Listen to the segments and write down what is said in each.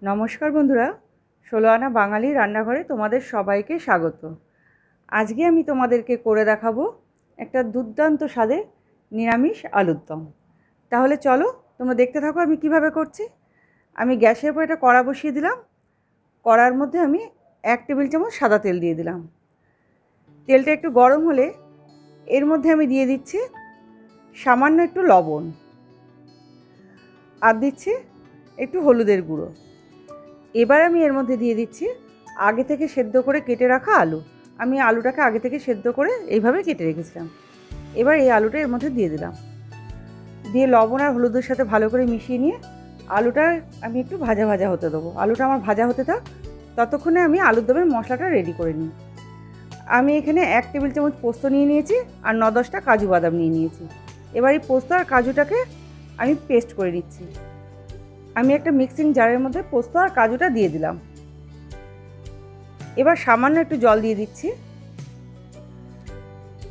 নমস্কার বন্ধুরা, ১৬ আনা বাঙালি রান্নাঘরে তোমাদের সবাইকে স্বাগত। আজকে আমি তোমাদেরকে করে দেখাবো একটা দুর্দান্ত স্বাদের নিরামিষ আলুর দম। তাহলে চলো তোমরা দেখতে থাকো আমি কিভাবে করছি। আমি গ্যাসের উপর একটা কড়া বসিয়ে দিলাম। কড়ার মধ্যে আমি 1 টেবিল চামচ সাদা তেল দিয়ে দিলাম। তেলটা একটু গরম হলে এর মধ্যে আমি দিয়ে দিচ্ছি সামান্য একটু লবণ, আর দিচ্ছি একটু হলুদের গুঁড়ো। এবার আমি এর মধ্যে দিয়ে দিচ্ছি আগে থেকে সেদ্ধ করে কেটে রাখা আলু। আমি আলুটাকে আগে থেকে সেদ্ধ করে এইভাবে কেটে রেখেছিলাম। এবার এই আলুটা এর মধ্যে দিয়ে দিলাম, দিয়ে লবণ আর হলুদের সাথে ভালো করে মিশিয়ে নিয়ে আলুটা আমি একটু ভাজা ভাজা হতে দেবো। আলুটা আমার ভাজা হতে থাক, ততক্ষণে আমি আলুর দমের মশলাটা রেডি করে নিই। আমি এখানে 1 টেবিল চামচ পোস্ত নিয়ে নিয়েছি আর 9-10টা কাজু বাদাম নিয়ে নিয়েছি। এবার এই পোস্ত আর কাজুটাকে আমি পেস্ট করে নিচ্ছি। আমি একটা মিক্সিং জারের মধ্যে পোস্ত আর কাজুটা দিয়ে দিলাম। এবার সামান্য একটু জল দিয়ে দিচ্ছি।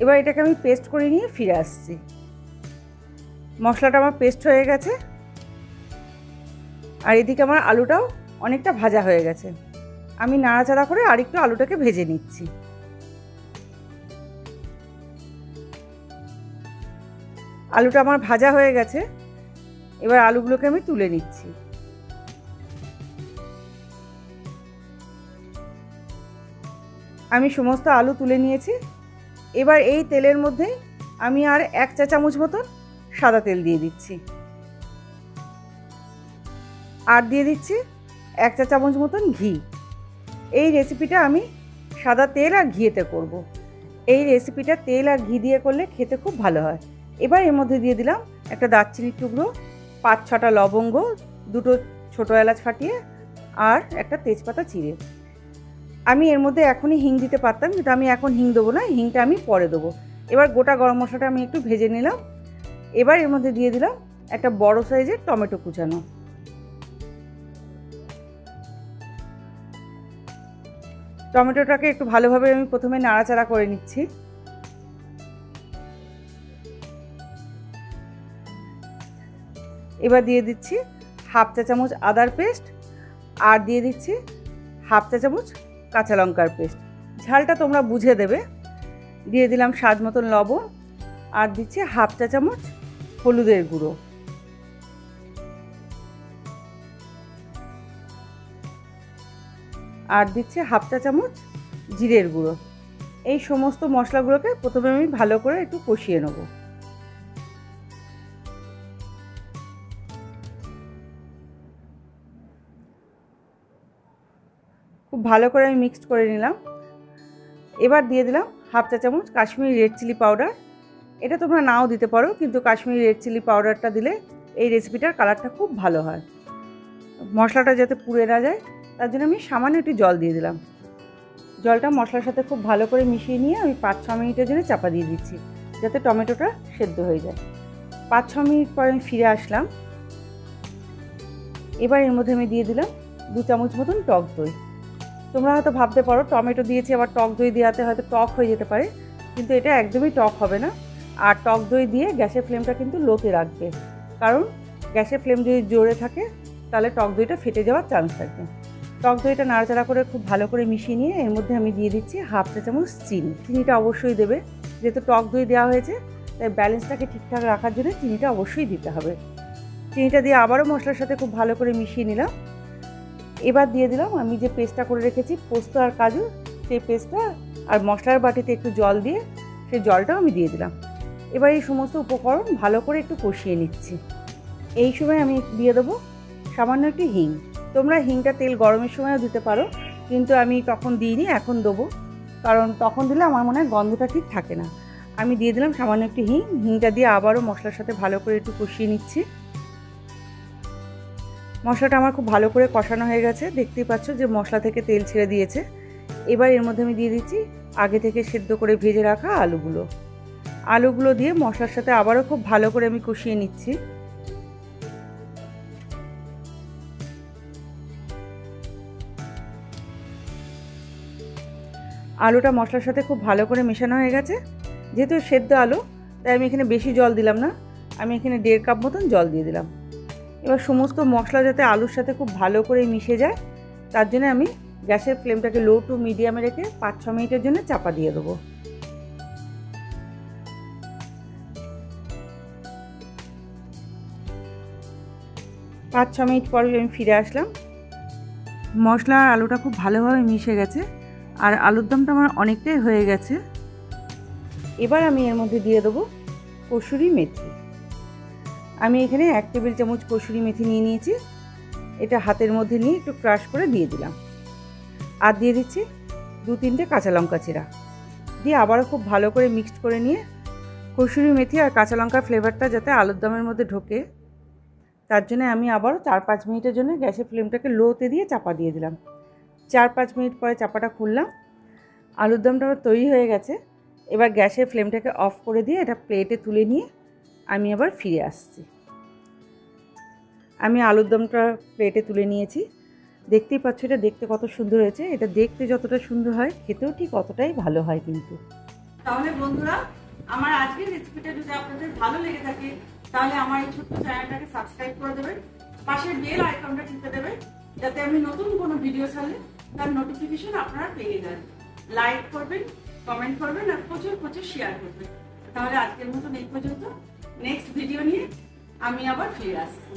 এবার এটাকে আমি পেস্ট করে নিয়ে ফিরে আসছি। মশলাটা আমার পেস্ট হয়ে গেছে আর এদিকে আমার আলুটাও অনেকটা ভাজা হয়ে গেছে। আমি নাড়াচাড়া করে আরেকটু আলুটাকে ভেজে নিচ্ছি। আলুটা আমার ভাজা হয়ে গেছে। এবার আলুগুলোকে আমি তুলে নিচ্ছি। আমি সমস্ত আলু তুলে নিয়েছি। এবার এই তেলের মধ্যে আমি আর 1 চা চামচ মতন সাদা তেল দিয়ে দিচ্ছি, আর দিয়ে দিচ্ছি 1 চা চামচ মতন ঘি। এই রেসিপিটা আমি সাদা তেল আর ঘিয়েতে করব। এই রেসিপিটা তেল আর ঘি দিয়ে করলে খেতে খুব ভালো হয়। এবার এর মধ্যে দিয়ে দিলাম একটা দারচিনির টুকরো, 5-6টা লবঙ্গ, 2টো ছোটো এলাচ ফাটিয়ে, আর একটা তেজপাতা চিড়ে। আমি এর মধ্যে এখনই হিং দিতে পারতাম, কিন্তু আমি এখন হিং দেবো না, হিংটা আমি পরে দেবো। এবার গোটা গরম মশলাটা আমি একটু ভেজে নিলাম। এবার এর মধ্যে দিয়ে দিলাম একটা বড় সাইজের টমেটো কুচানো। টমেটোটাকে একটু ভালোভাবে আমি প্রথমে নাড়াচাড়া করে নিচ্ছি। এবার দিয়ে দিচ্ছি 1/2 চা চামচ আদার পেস্ট, আর দিয়ে দিচ্ছি 1/2 চা চামচ কাঁচা লঙ্কার পেস্ট। ঝালটা তোমরা বুঝে দেবে। দিয়ে দিলাম স্বাদ মতন লবণ, আর দিচ্ছি 1/2 চা চামচ হলুদের গুঁড়ো, আর দিচ্ছি 1/2 চা চামচ জিরের গুঁড়ো। এই সমস্ত মশলাগুলোকে প্রথমে আমি ভালো করে একটু কষিয়ে নেব। খুব ভালো করে আমি মিক্সড করে নিলাম। এবার দিয়ে দিলাম 1/2 চা চামচ কাশ্মীরি রেড চিলি পাউডার। এটা তোমরা নাও দিতে পারো, কিন্তু কাশ্মীরি রেড চিলি পাউডারটা দিলে এই রেসিপিটার কালারটা খুব ভালো হয়। মশলাটা যাতে পুড়ে না যায় তার জন্য আমি সামান্য একটু জল দিয়ে দিলাম। জলটা মশলার সাথে খুব ভালো করে মিশিয়ে নিয়ে আমি 5-6 মিনিটের জন্য চাপা দিয়ে দিচ্ছি, যাতে টমেটোটা সেদ্ধ হয়ে যায়। 5-6 মিনিট পর আমি ফিরে আসলাম। এবার এর মধ্যে আমি দিয়ে দিলাম 2 চামচ মতন টক দই। তোমরা হয়তো ভাবতে পারো টমেটো দিয়েছি আবার টক দই দেওয়াতে হয়তো টক হয়ে যেতে পারে, কিন্তু এটা একদমই টক হবে না। আর টক দই দিয়ে গ্যাসের ফ্লেমটা কিন্তু লোতে রাখবে, কারণ গ্যাসের ফ্লেম যদি জোরে থাকে তাহলে টক দইটা ফেটে যাওয়ার চান্স থাকবে। টক দইটা নাড়াচাড়া করে খুব ভালো করে মিশিয়ে নিয়ে এর মধ্যে আমি দিয়ে দিচ্ছি 1/2 চা চামচ চিনি। চিনিটা অবশ্যই দেবে, যেহেতু টক দই দেওয়া হয়েছে তাই ব্যালেন্সটাকে ঠিকঠাক রাখার জন্য চিনিটা অবশ্যই দিতে হবে। চিনিটা দিয়ে আবারও মশলার সাথে খুব ভালো করে মিশিয়ে নিলাম। এবার দিয়ে দিলাম আমি যে পেস্টটা করে রেখেছি পোস্ত আর কাজু, সেই পেস্টটা আর মশলার বাটিতে একটু জল দিয়ে সেই জলটাও আমি দিয়ে দিলাম। এবার এই সমস্ত উপকরণ ভালো করে একটু কষিয়ে নিচ্ছি। এই সময় আমি দিয়ে দেবো সামান্য একটু হিং। তোমরা হিংটা তেল গরমের সময়ও দিতে পারো, কিন্তু আমি তখন দিইনি, এখন দেবো, কারণ তখন দিলে আমার মনে হয় গন্ধটা ঠিক থাকে না। আমি দিয়ে দিলাম সামান্য একটু হিং। হিংটা দিয়ে আবারও মশলার সাথে ভালো করে একটু কষিয়ে নিচ্ছি। মশলাটা আমার খুব ভালো করে কষানো হয়ে গেছে, দেখতেই পাচ্ছ যে মশলা থেকে তেল ছেড়ে দিয়েছে। এবার এর মধ্যে আমি দিয়ে দিচ্ছি আগে থেকে সেদ্ধ করে ভেজে রাখা আলুগুলো। আলুগুলো দিয়ে মশলার সাথে আবারও খুব ভালো করে আমি কষিয়ে নিচ্ছি। আলুটা মশলার সাথে খুব ভালো করে মেশানো হয়ে গেছে। যেহেতু সেদ্ধ আলু তাই আমি এখানে বেশি জল দিলাম না, আমি এখানে 1.5 কাপ মতন জল দিয়ে দিলাম। এবার সমস্ত মশলা যাতে আলুর সাথে খুব ভালো করে মিশে যায় তার জন্য আমি গ্যাসের ফ্লেমটাকে লো টু মিডিয়ামে রেখে 5-6 মিনিটের জন্য চাপা দিয়ে দেবো। পাঁচ ছ মিনিট পরে আমি ফিরে আসলাম। মশলা আর আলুটা খুব ভালোভাবে মিশে গেছে আর আলুর দমটা আমার অনেকটাই হয়ে গেছে। এবার আমি এর মধ্যে দিয়ে দেবো কসুরি মেথি। আমি এখানে 1 টেবিল চামচ কসুরি মেথি নিয়ে নিয়েছি। এটা হাতের মধ্যে নিয়ে একটু ক্রাশ করে দিয়ে দিলাম। আর দিয়ে দিচ্ছি 2-3টে কাঁচা লঙ্কা চিরা দিয়ে আবারও খুব ভালো করে মিক্সড করে নিয়ে কসুরি মেথি আর কাঁচা লঙ্কার ফ্লেভারটা যাতে আলুর দমের মধ্যে ঢোকে তার জন্য আমি আবারও 4-5 মিনিটের জন্য গ্যাসের ফ্লেমটাকে লোতে দিয়ে চাপা দিয়ে দিলাম। 4-5 মিনিট পরে চাপাটা খুললাম। আলুর দমটা তৈরি হয়ে গেছে। এবার গ্যাসের ফ্লেমটাকে অফ করে দিয়ে এটা প্লেটে তুলে নিয়ে আমি আবার ফিরে আসছি। আমি আলুর দমটা প্লেটে তুলে নিয়েছি। দেখতেই পাচ্ছ এটা দেখতে কত সুন্দর হয়েছে। এটা দেখতে যতটা সুন্দর হয় খেতেও ঠিক অতটাই ভালো হয় কিন্তু। তাহলে বন্ধুরা, আমার আজকের রেসিপিটা যদি আপনাদের ভালো লেগে থাকে তাহলে আমার এই ছোট্ট চ্যানেলটাকে সাবস্ক্রাইব করে দেবেন, পাশের বেল আইকনটা টিপে দেবেন যাতে আমি নতুন কোনো ভিডিও ছাড়লে তার নোটিফিকেশন আপনারা পেয়ে যান। লাইক করবেন, কমেন্ট করবেন আর প্রচুর প্রচুর শেয়ার করবেন। তাহলে আজকের মতন এই পর্যন্ত। নেক্সট ভিডিও নিয়ে আমি আবার ফিরে আসছি।